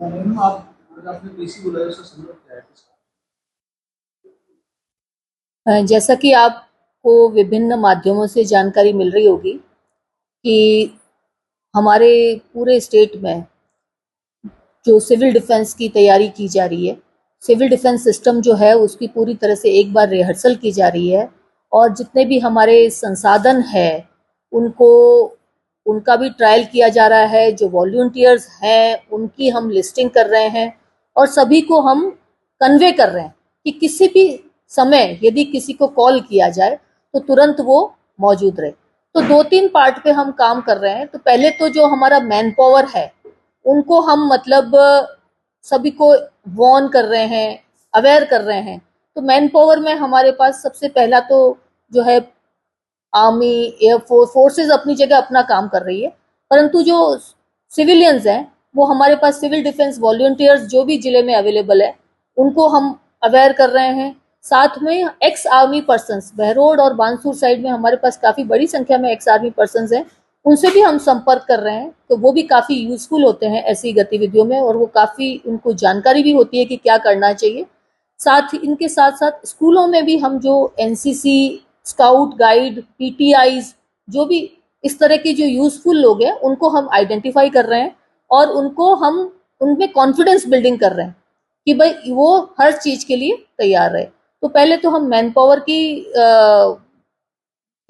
Ma'am आप आज आपने पीसी बुलाया, उसका संदर्भ क्या है? जैसा कि आपको विभिन्न माध्यमों से जानकारी मिल रही होगी कि हमारे पूरे स्टेट में जो सिविल डिफेंस की तैयारी की जा रही है, सिविल डिफेंस सिस्टम जो है उसकी पूरी तरह से एक बार रिहर्सल की जा रही है और जितने भी हमारे संसाधन है उनको उनका भी ट्रायल किया जा रहा है। जो वॉलंटियर्स हैं उनकी हम लिस्टिंग कर रहे हैं और सभी को हम कन्वे कर रहे हैं कि किसी भी समय यदि किसी को कॉल किया जाए तो तुरंत वो मौजूद रहे। तो 2-3 पार्ट पे हम काम कर रहे हैं। तो पहले तो जो हमारा मैन पावर है उनको हम मतलब सभी को वॉर्न कर रहे हैं, अवेयर कर रहे हैं। तो मैन पावर में हमारे पास सबसे पहला तो जो है आर्मी, एयरफोर्स, फोर्सेस अपनी जगह अपना काम कर रही है, परंतु जो सिविलियंस हैं वो हमारे पास सिविल डिफेंस वॉलंटियर्स जो भी जिले में अवेलेबल है उनको हम अवेयर कर रहे हैं। साथ में एक्स आर्मी पर्सन बहरोड और बानसूर साइड में हमारे पास काफी बड़ी संख्या में एक्स आर्मी पर्सन हैं, उनसे भी हम संपर्क कर रहे हैं। तो वो भी काफी यूजफुल होते हैं ऐसी गतिविधियों में और वो काफी उनको जानकारी भी होती है कि क्या करना चाहिए। साथ ही इनके साथ साथ स्कूलों में भी हम जो एनसीसी, स्काउट गाइड, पीटीआईज, जो भी इस तरह के जो यूजफुल लोग हैं उनको हम आइडेंटिफाई कर रहे हैं और उनको हम उनमें कॉन्फिडेंस बिल्डिंग कर रहे हैं कि भाई वो हर चीज के लिए तैयार रहे। तो पहले तो हम मैन पावर की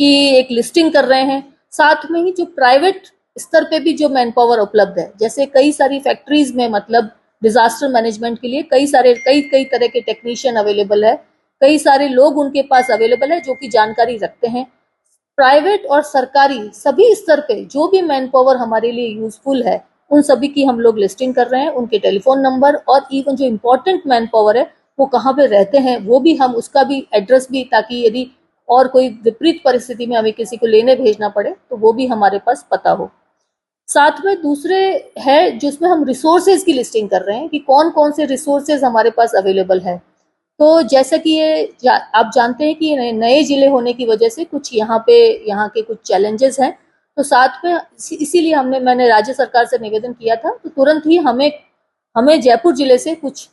एक लिस्टिंग कर रहे हैं। साथ में ही जो प्राइवेट स्तर पे भी जो मैन पावर उपलब्ध है, जैसे कई सारी फैक्ट्रीज में मतलब डिजास्टर मैनेजमेंट के लिए कई तरह के टेक्नीशियन अवेलेबल है, कई सारे लोग उनके पास अवेलेबल है जो कि जानकारी रखते हैं। प्राइवेट और सरकारी सभी स्तर पे जो भी मैन पावर हमारे लिए यूजफुल है उन सभी की हम लोग लिस्टिंग कर रहे हैं, उनके टेलीफोन नंबर और इवन जो इम्पोर्टेंट मैन पावर है वो कहाँ पे रहते हैं वो भी हम उसका भी एड्रेस भी, ताकि यदि और कोई विपरीत परिस्थिति में हमें किसी को लेने भेजना पड़े तो वो भी हमारे पास पता हो। साथ में दूसरे है जिसमें हम रिसोर्सेज की लिस्टिंग कर रहे हैं कि कौन कौन से रिसोर्सेज हमारे पास अवेलेबल है। तो जैसा कि आप जानते हैं कि नए जिले होने की वजह से कुछ यहाँ के कुछ चैलेंजेस हैं। तो साथ में इसीलिए मैंने राज्य सरकार से निवेदन किया था, तो तुरंत ही हमें हमें जयपुर जिले से कुछ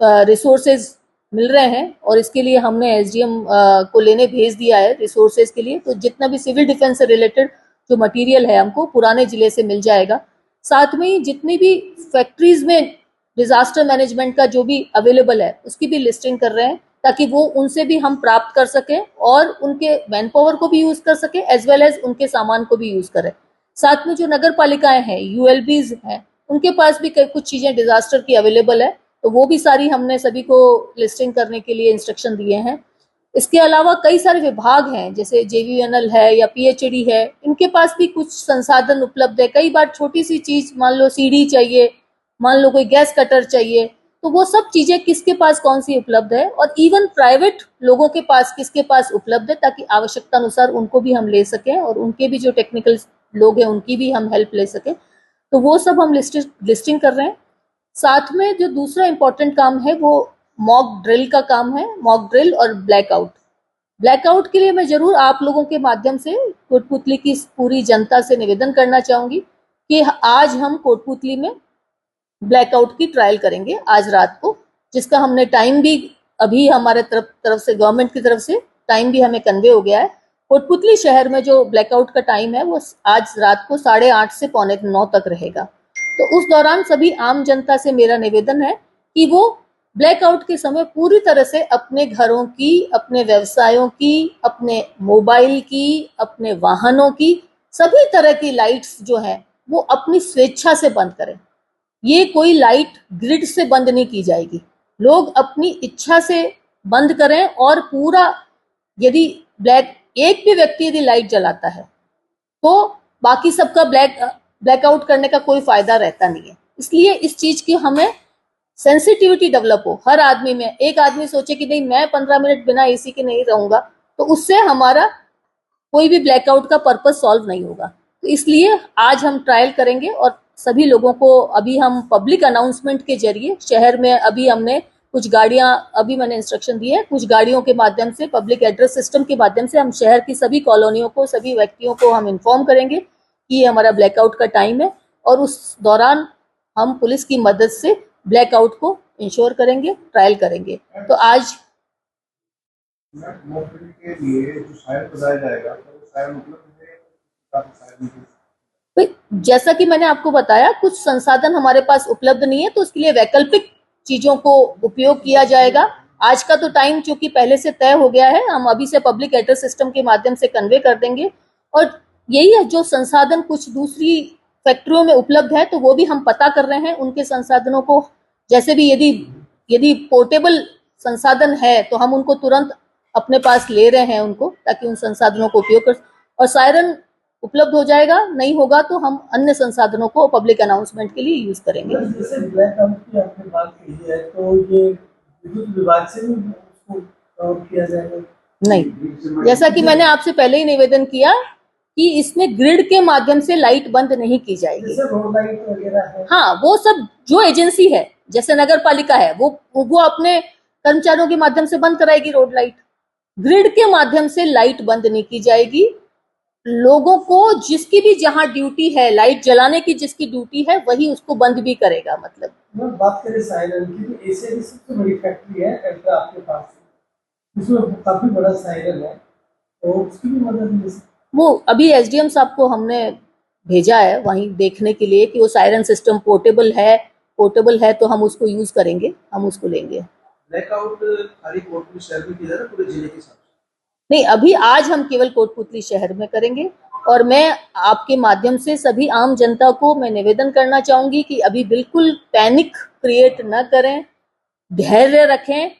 रिसोर्सेज मिल रहे हैं और इसके लिए हमने एसडीएम को लेने भेज दिया है रिसोर्सेज के लिए। तो जितना भी सिविल डिफेंस से रिलेटेड जो मटेरियल है हमको पुराने जिले से मिल जाएगा। साथ में ही जितनी भी फैक्ट्रीज में डिजास्टर मैनेजमेंट का जो भी अवेलेबल है उसकी भी लिस्टिंग कर रहे हैं ताकि वो उनसे भी हम प्राप्त कर सकें और उनके मैन पावर को भी यूज कर सके एज वेल एज उनके सामान को भी यूज करें। साथ में जो नगर पालिकाएं हैं, यूएलबीज हैं, उनके पास भी कुछ चीजें डिजास्टर की अवेलेबल है, तो वो भी सारी हमने सभी को लिस्टिंग करने के लिए इंस्ट्रक्शन दिए हैं। इसके अलावा कई सारे विभाग हैं जैसे जेवीएनएल है या पीएचडी है, इनके पास भी कुछ संसाधन उपलब्ध है। कई बार छोटी सी चीज, मान लो सीढ़ी चाहिए, मान लो कोई गैस कटर चाहिए, तो वो सब चीजें किसके पास कौन सी उपलब्ध है और इवन प्राइवेट लोगों के पास किसके पास उपलब्ध है, ताकि आवश्यकता अनुसार उनको भी हम ले सकें और उनके भी जो टेक्निकल लोग हैं उनकी भी हम हेल्प ले सकें। तो वो सब हम लिस्टिंग कर रहे हैं। साथ में जो दूसरा इंपॉर्टेंट काम है वो मॉक ड्रिल का काम है, मॉक ड्रिल और ब्लैकआउट। ब्लैकआउट के लिए मैं जरूर आप लोगों के माध्यम से कोटपुतली की पूरी जनता से निवेदन करना चाहूंगी कि आज हम कोटपुतली में ब्लैकआउट की ट्रायल करेंगे आज रात को, जिसका हमने टाइम भी अभी हमारे तरफ से गवर्नमेंट की तरफ से टाइम भी हमें कन्वे हो गया है। कोटपुतली शहर में जो ब्लैकआउट का टाइम है वो आज रात को 8:30 से 8:45 तक रहेगा। तो उस दौरान सभी आम जनता से मेरा निवेदन है कि वो ब्लैकआउट के समय पूरी तरह से अपने घरों की, अपने व्यवसायों की, अपने मोबाइल की, अपने वाहनों की सभी तरह की लाइट्स जो है वो अपनी स्वेच्छा से बंद करें। ये कोई लाइट ग्रिड से बंद नहीं की जाएगी, लोग अपनी इच्छा से बंद करें और पूरा, यदि एक भी व्यक्ति यदि लाइट जलाता है तो बाकी सबका ब्लैकआउट करने का कोई फायदा रहता नहीं है। इसलिए इस चीज की हमें सेंसिटिविटी डेवलप हो हर आदमी में। एक आदमी सोचे कि नहीं मैं 15 मिनट बिना एसी के नहीं रहूंगा, तो उससे हमारा कोई भी ब्लैकआउट का पर्पस सॉल्व नहीं होगा। तो इसलिए आज हम ट्रायल करेंगे और सभी लोगों को अभी हम पब्लिक अनाउंसमेंट के जरिए शहर में अभी हमने कुछ गाड़ियां, अभी मैंने इंस्ट्रक्शन दिए है, कुछ गाड़ियों के माध्यम से पब्लिक एड्रेस सिस्टम के माध्यम से हम शहर की सभी कॉलोनियों को, सभी व्यक्तियों को हम इन्फॉर्म करेंगे कि ये हमारा ब्लैकआउट का टाइम है और उस दौरान हम पुलिस की मदद से ब्लैकआउट को इंश्योर करेंगे, ट्रायल करेंगे। तो आज मॉकड्रिल के लिए जो सायरन बजाया जाएगा तो वो सायरन उपलब्ध है, काफी सायरन भाई, जैसा कि मैंने आपको बताया, कुछ संसाधन हमारे पास उपलब्ध नहीं है, तो उसके लिए वैकल्पिक चीजों को उपयोग किया जाएगा। आज का तो टाइम चूंकि पहले से तय हो गया है, हम अभी से पब्लिक एड्रेस सिस्टम के माध्यम से कन्वे कर देंगे। और यही है, जो संसाधन कुछ दूसरी फैक्ट्रियों में उपलब्ध है तो वो भी हम पता कर रहे हैं, उनके संसाधनों को, जैसे भी यदि पोर्टेबल संसाधन है तो हम उनको तुरंत अपने पास ले रहे हैं उनको, ताकि उन संसाधनों को उपयोग कर, और सायरन उपलब्ध हो जाएगा। नहीं होगा तो हम अन्य संसाधनों को पब्लिक अनाउंसमेंट के लिए यूज करेंगे। जैसे ब्लैकआउट की आपने बात की है, तो ये विद्युत विभाग से भी उसको कवर किया जाएगा? नहीं, जैसा कि मैंने आपसे पहले ही निवेदन किया कि इसमें ग्रिड के माध्यम से लाइट बंद नहीं की जाएगी। जैसे रोड लाइट वगैरह है, हाँ, वो सब जो एजेंसी है, जैसे नगर पालिका है, वो अपने कर्मचारियों के माध्यम से बंद कराएगी रोड लाइट। ग्रिड के माध्यम से लाइट बंद नहीं की जाएगी। लोगों को जिसकी भी जहां ड्यूटी है, लाइट जलाने की जिसकी ड्यूटी है, वही उसको बंद भी करेगा। मतलब बात करें सायरन की, तो एशिया की सबसे बड़ी फैक्ट्री है अल्ट्रा आपके पास, उसमें काफी बड़ा सायरन है, तो उसकी भी मदद ले सकते। वो अभी एसडीएम साहब को हमने भेजा है वहीं देखने के लिए कि वो सायरन सिस्टम पोर्टेबल है तो हम उसको यूज करेंगे, हम उसको लेंगे। ब्लैकआउट खाली कोटपुतली शहर में किया जा रहा है, पूरे जिले के साथ नहीं, अभी आज हम केवल कोटपुतली शहर में करेंगे। और मैं आपके माध्यम से सभी आम जनता को मैं निवेदन करना चाहूंगी कि अभी बिल्कुल पैनिक क्रिएट न करें, धैर्य रखें।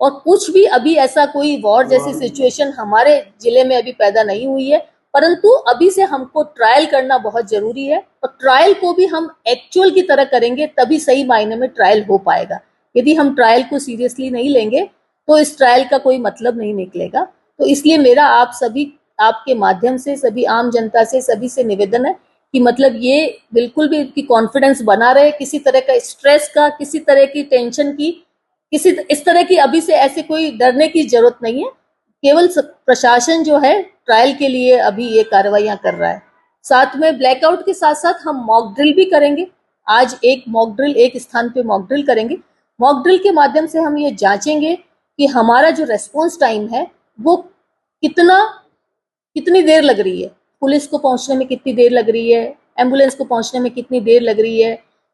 और कुछ भी अभी ऐसा कोई वॉर जैसी सिचुएशन हमारे जिले में अभी पैदा नहीं हुई है, परंतु अभी से हमको ट्रायल करना बहुत जरूरी है। और ट्रायल को भी हम एक्चुअल की तरह करेंगे, तभी सही मायने में ट्रायल हो पाएगा। यदि हम ट्रायल को सीरियसली नहीं लेंगे तो इस ट्रायल का कोई मतलब नहीं निकलेगा। तो इसलिए मेरा आप सभी, आपके माध्यम से सभी आम जनता से, सभी से निवेदन है कि मतलब ये बिल्कुल भी की कॉन्फिडेंस बना रहे, किसी तरह का स्ट्रेस का, किसी तरह की टेंशन की, किसी इस तरह की अभी से ऐसे कोई डरने की जरूरत नहीं है। केवल प्रशासन जो है ट्रायल के लिए अभी ये कार्रवाइयां कर रहा है। साथ में ब्लैकआउट के साथ साथ हम मॉक ड्रिल भी करेंगे। आज एक मॉक ड्रिल, एक स्थान पे मॉक ड्रिल करेंगे। मॉक ड्रिल के माध्यम से हम ये जांचेंगे कि हमारा जो रेस्पॉन्स टाइम है वो कितनी देर लग रही है, पुलिस को पहुंचने में कितनी देर लग रही है, एम्बुलेंस को पहुंचने में कितनी देर लग रही है,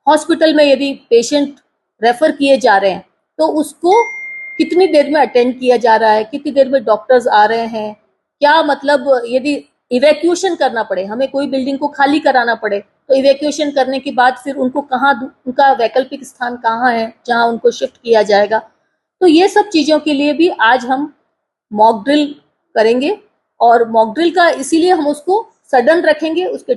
हॉस्पिटल में यदि पेशेंट रेफर किए जा रहे हैं तो उसको कितनी देर में अटेंड किया जा रहा है, कितनी देर में डॉक्टर्स आ रहे हैं, क्या मतलब यदि इवैक्यूएशन करना पड़े, हमें कोई बिल्डिंग को खाली कराना पड़े तो इवैक्यूएशन करने के बाद फिर उनको कहाँ, उनका वैकल्पिक स्थान कहाँ है जहां उनको शिफ्ट किया जाएगा। तो ये सब चीजों के लिए भी आज हम मॉक ड्रिल करेंगे। और मॉक ड्रिल का इसीलिए हम उसको सडन रखेंगे, उसके